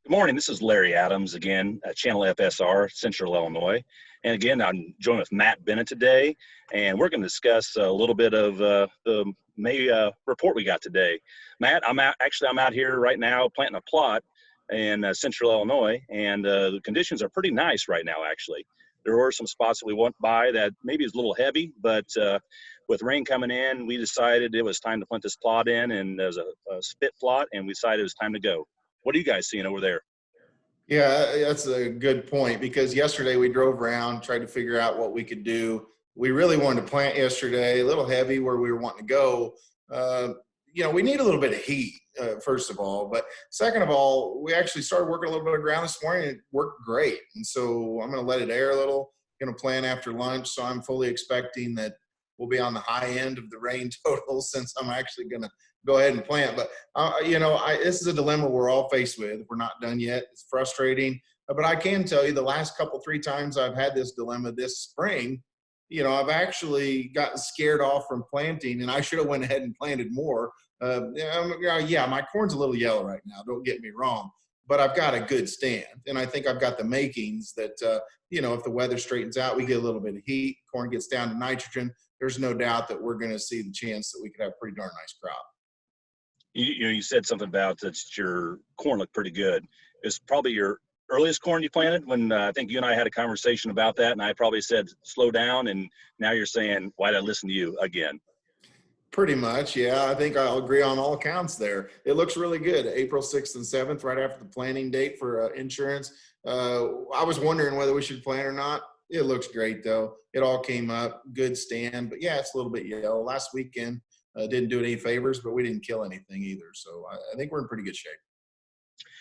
Good morning. This is Larry Adams again, Channel FSR, Central Illinois. And again, I'm joined with Matt Bennett today, and we're going to discuss a little bit of the May report we got today. Matt, I'm out here right now planting a plot in Central Illinois, and the conditions are pretty nice right now, actually. There were some spots that we went by that maybe is a little heavy, but with rain coming in, we decided it was time to plant this plot in, and there's a spit plot, and we decided it was time to go. What are you guys seeing over there? Yeah, that's a good point, because yesterday we drove around, tried to figure out what we could do. We really wanted to plant yesterday, a little heavy where we were wanting to go. We need a little bit of heat, first of all. But second of all, we actually started working a little bit of ground this morning, and it worked great. And so I'm going to let it air a little, going to plant after lunch. So I'm fully expecting that we'll be on the high end of the rain total, since I'm actually going to go ahead and plant. But this is a dilemma we're all faced with. We're not done yet. It's frustrating, but I can tell you the last three times I've had this dilemma this spring, I've actually gotten scared off from planting, and I should have went ahead and planted more. My corn's a little yellow right now, don't get me wrong, but I've got a good stand, and I think I've got the makings that if the weather straightens out, we get a little bit of heat, corn gets down to nitrogen, there's no doubt that we're going to see the chance that we could have a pretty darn nice crop. You said something about that your corn looked pretty good. It's probably your earliest corn you planted when I think you and I had a conversation about that, and I probably said slow down, and now you're saying, why did I listen to you again? Pretty much, yeah. I think I'll agree on all accounts there. It looks really good. April 6th and 7th, right after the planting date for insurance. I was wondering whether we should plant or not. It looks great, though. It all came up, good stand. But, yeah, it's a little bit yellow. Last weekend, didn't do it any favors, but we didn't kill anything either. So I think we're in pretty good shape.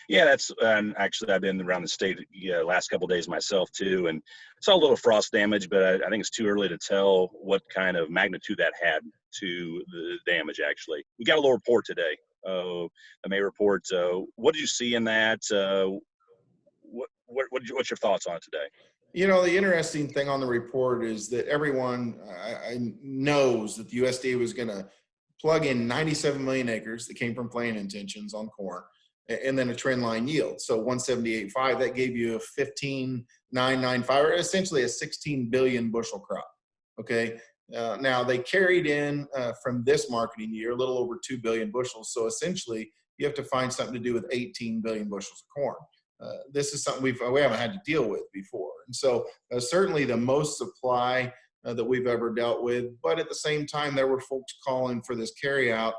Yeah, that's actually I've been around the state last couple of days myself too, and saw a little frost damage, but I think it's too early to tell what kind of magnitude that had to the damage. Actually, we got a little report today, the May report. What did you see in that? What's your thoughts on it today? The interesting thing on the report is that everyone knows that the USDA was going to plug in 97 million acres that came from planting intentions on corn, and then a trend line yield. So 178.5, that gave you a 15,995, or essentially a 16 billion bushel crop. Okay. Now they carried in from this marketing year a little over 2 billion bushels. So essentially you have to find something to do with 18 billion bushels of corn. This is something we haven't had to deal with before. And so certainly the most supply that we've ever dealt with. But at the same time, there were folks calling for this carryout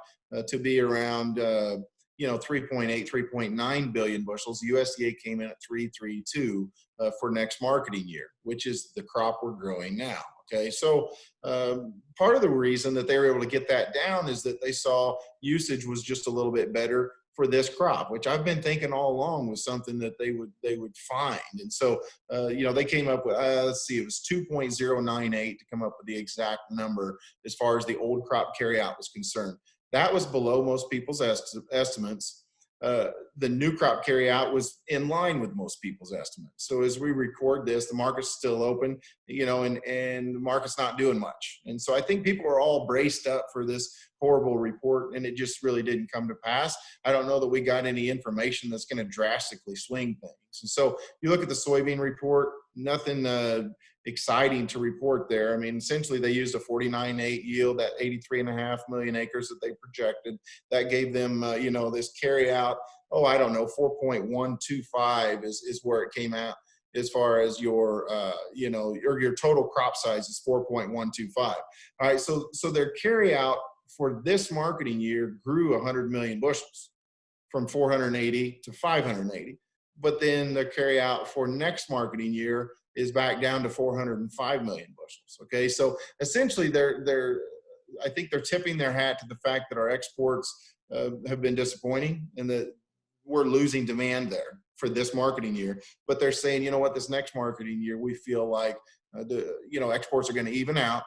to be around 3.8, 3.9 billion bushels. The USDA came in at 332 for next marketing year, which is the crop we're growing now. Okay, so part of the reason that they were able to get that down is that they saw usage was just a little bit better for this crop, which I've been thinking all along was something that they would find. And so, they came up with, let's see, it was 2.098 to come up with the exact number as far as the old crop carryout was concerned. That was below most people's estimates. The new crop carryout was in line with most people's estimates. So as we record this, the market's still open, and the market's not doing much. And so I think people are all braced up for this horrible report, and it just really didn't come to pass. I don't know that we got any information that's going to drastically swing things. And so you look at the soybean report, nothing exciting to report there. I mean, essentially they used a 49.8 yield, that 83.5 million acres that they projected. That gave them, this carry out, 4.125 is where it came out. As far as your total crop size is 4.125. All right, so their carry out for this marketing year grew 100 million bushels from 480 to 580. But then the carry out for next marketing year is back down to 405 million bushels. Okay, so essentially I think they're tipping their hat to the fact that our exports have been disappointing and that we're losing demand there for this marketing year. But they're saying, this next marketing year, we feel like exports are going to even out,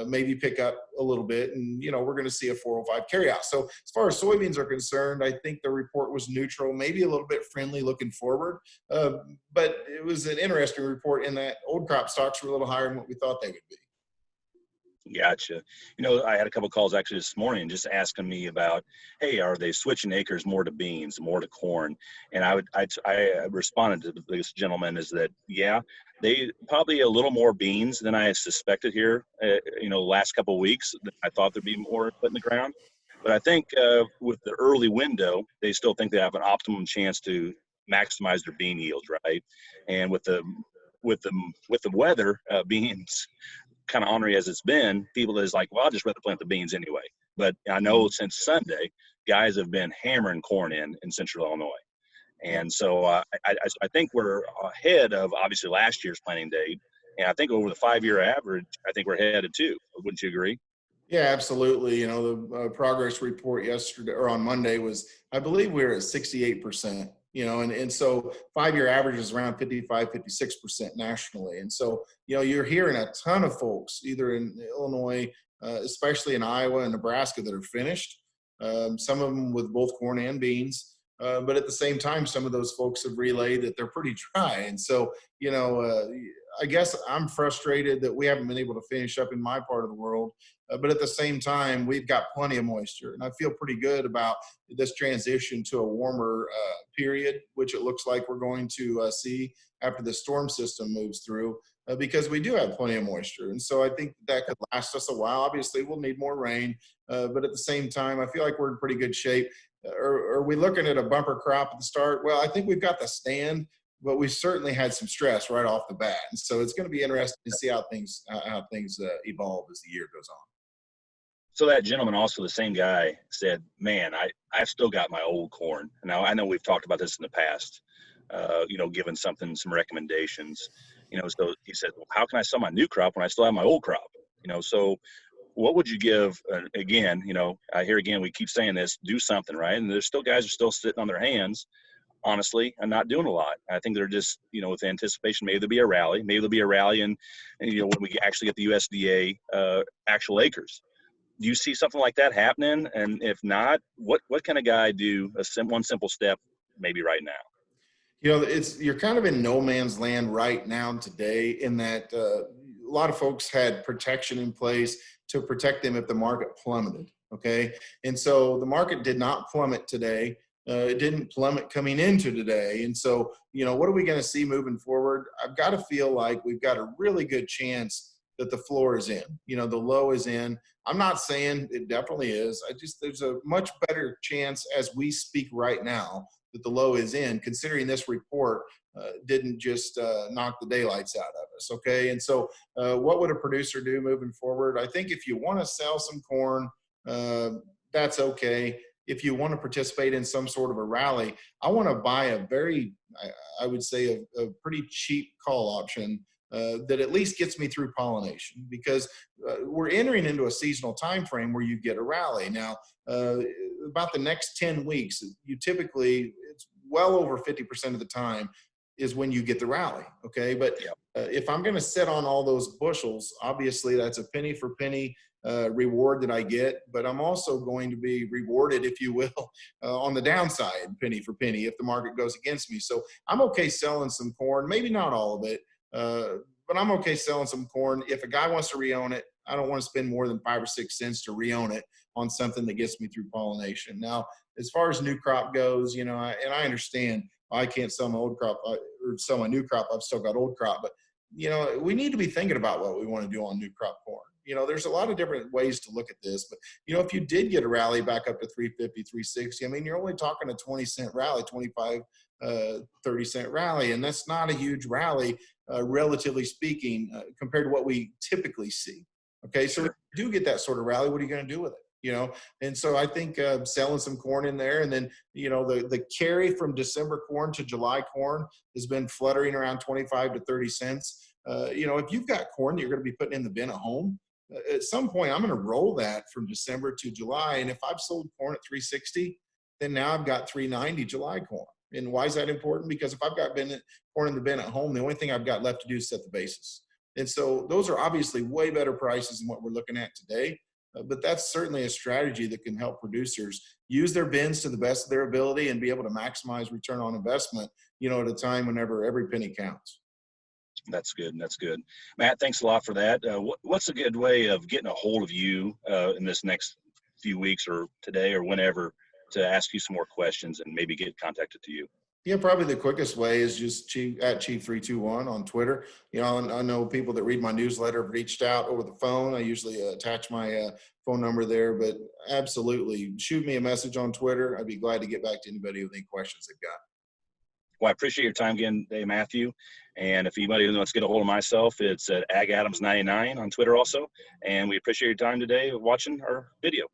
maybe pick up a little bit, and we're going to see a 405 carryout. So as far as soybeans are concerned, I think the report was neutral, maybe a little bit friendly looking forward, but it was an interesting report in that old crop stocks were a little higher than what we thought they would be. Gotcha. I had a couple calls actually this morning just asking me about, hey, are they switching acres more to beans, more to corn? And I responded to this gentleman is that, yeah, they probably a little more beans than I had suspected here, last couple of weeks. I thought there'd be more put in the ground. But I think with the early window, they still think they have an optimum chance to maximize their bean yields, right? And with the weather, beans kind of ornery as it's been, people is like, well, I'll just rather plant the beans anyway. But I know since Sunday, guys have been hammering corn in Central Illinois. And so I think we're ahead of obviously last year's planting date. And I think over the 5-year average, I think we're headed too. Wouldn't you agree? Yeah, absolutely. The progress report yesterday or on Monday was, I believe we were at 68%, and so 5-year average is around 55, 56% nationally. And so, you're hearing a ton of folks either in Illinois, especially in Iowa and Nebraska that are finished, some of them with both corn and beans. But at the same time, some of those folks have relayed that they're pretty dry. And so, I guess I'm frustrated that we haven't been able to finish up in my part of the world. But at the same time, we've got plenty of moisture. And I feel pretty good about this transition to a warmer period, which it looks like we're going to see after the storm system moves through, because we do have plenty of moisture. And so I think that could last us a while. Obviously, we'll need more rain. But at the same time, I feel like we're in pretty good shape. Are we looking at a bumper crop at the start? Well, I think we've got the stand, but we certainly had some stress right off the bat. And so it's going to be interesting to see how things evolve as the year goes on. So that gentleman, also the same guy, said, man, I've still got my old corn. Now, I know we've talked about this in the past, given some recommendations. So he said, well, how can I sell my new crop when I still have my old crop? So what would you give? Again, I hear again, we keep saying this, do something, right? And there's still guys are still sitting on their hands, honestly, and not doing a lot. I think they're just, with anticipation, maybe there'll be a rally, and when we actually get the USDA actual acres. Do you see something like that happening? And if not, what can a guy do one simple step maybe right now? You're kind of in no man's land right now today in that a lot of folks had protection in place to protect them if the market plummeted. Okay. And so the market did not plummet today. It didn't plummet coming into today. And so, what are we going to see moving forward? I've got to feel like we've got a really good chance that the floor is in, the low is in. I'm not saying it definitely is. There's a much better chance as we speak right now that the low is in, considering this report didn't just knock the daylights out of us. Okay. And so what would a producer do moving forward? I think if you want to sell some corn, that's okay. If you want to participate in some sort of a rally, I want to buy a very, I would say a pretty cheap call option that at least gets me through pollination, because we're entering into a seasonal time frame where you get a rally. Now, about the next 10 weeks, it's well over 50% of the time is when you get the rally. Okay. But if I'm going to sit on all those bushels, obviously that's a penny for penny reward that I get, but I'm also going to be rewarded, if you will, on the downside, penny for penny, if the market goes against me. So I'm okay selling some corn, maybe not all of it, but I'm okay selling some corn. If a guy wants to re-own it, I don't want to spend more than 5 or 6 cents to re-own it on something that gets me through pollination. Now, as far as new crop goes, and I understand I can't sell my old crop or sell my new crop. I've still got old crop, but we need to be thinking about what we want to do on new crop corn. There's a lot of different ways to look at this, but if you did get a rally back up to 350, 360, you're only talking a 20-cent rally, 25, 30-cent rally, and that's not a huge rally, relatively speaking, compared to what we typically see. Okay, so if you do get that sort of rally, what are you going to do with it? And so I think selling some corn in there, and then the carry from December corn to July corn has been fluttering around 25 to 30 cents. If you've got corn that you're going to be putting in the bin at home, at some point I'm going to roll that from December to July, and if I've sold corn at 360, then now I've got 390 July corn. And why is that important? Because if I've got corn in the bin at home, the only thing I've got left to do is set the basis. And so those are obviously way better prices than what we're looking at today. But that's certainly a strategy that can help producers use their bins to the best of their ability and be able to maximize return on investment, at a time whenever every penny counts. That's good. That's good. Matt, thanks a lot for that. What's a good way of getting a hold of you in this next few weeks or today or whenever to ask you some more questions and maybe get contacted to you? Yeah, probably the quickest way is just Chief321 on Twitter. You know, I know people that read my newsletter have reached out over the phone. I usually attach my phone number there, but absolutely shoot me a message on Twitter. I'd be glad to get back to anybody with any questions they've got. Well, I appreciate your time again today, Matthew. And if anybody wants to get a hold of myself, it's at AgAdams99 on Twitter also. And we appreciate your time today watching our video.